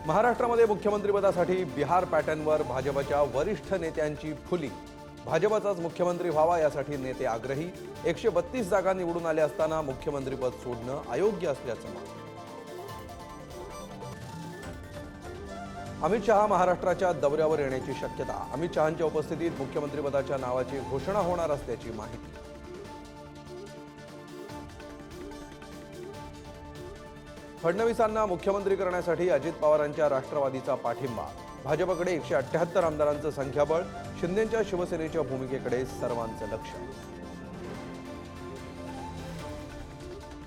महाराष्ट्रामध्ये मुख्यमंत्रीपदासाठी बिहार पॅटर्नवर भाजपच्या वरिष्ठ नेत्यांची फुली। भाजपचाच मुख्यमंत्री व्हावा यासाठी नेते आग्रही। 132 जागा निवडून आले असताना मुख्यमंत्रीपद सोडणं अयोग्य असल्याचं मत। अमित शहा महाराष्ट्राच्या दौऱ्यावर येण्याची शक्यता। अमित शहांच्या उपस्थितीत मुख्यमंत्रीपदाच्या नावाची घोषणा होणार असल्याची माहिती। फडणवीसांना मुख्यमंत्री करण्यासाठी अजित पवारांच्या राष्ट्रवादीचा पाठिंबा। भाजपकडे 178 आमदारांचं संख्याबळ। शिंदेंच्या शिवसेनेच्या भूमिकेकडे सर्वांचं लक्ष।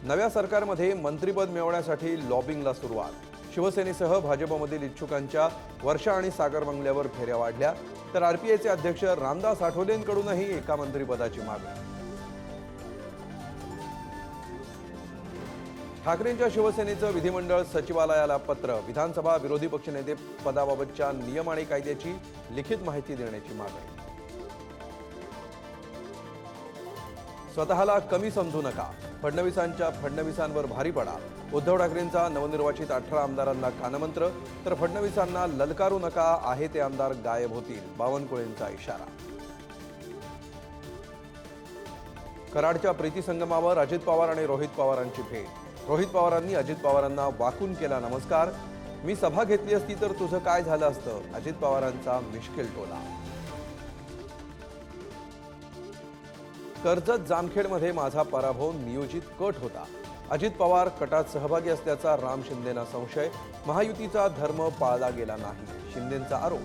नव्या सरकारमध्ये मंत्रिपद मिळवण्यासाठी लॉबिंगला सुरुवात। शिवसेनेसह भाजपमधील इच्छुकांच्या वर्षा आणि सागर बंगल्यावर फेऱ्या वाढल्या, तर आरपीआयचे अध्यक्ष रामदास आठवलेंकडूनही एका मंत्रिपदाची मागणी। ठाकरेंच्या शिवसेनेचं विधिमंडळ सचिवालयाला पत्र। विधानसभा विरोधी पक्षनेते पदाबाबतच्या नियम आणि कायद्याची लिखित माहिती देण्याची मागणी। स्वतःला कमी समजू नका, फडणवीसांवर भारी पडा। उद्धव ठाकरेंचा नवनिर्वाचित 18 आमदारांना कानमंत्र, तर फडणवीसांना ललकारू नका, आहे ते आमदार गायब होतील, बावनकुळेंचा इशारा। कराडच्या प्रीती संगमावर अजित पवार आणि रोहित पवारांची भेट। रोहित पवारांनी अजित पवारांना वाकून केला नमस्कार। मी सभा घेतली असती तर तुझं काय झालं असतं, अजित पवारांचा मिश्किल टोला। कर्जत जामखेडमध्ये माझा पराभव नियोजित कट होता। अजित पवार कटात सहभागी असल्याचा राम शिंदेंना संशय। महायुतीचा धर्म पाळला गेला नाही, शिंदेंचा आरोप।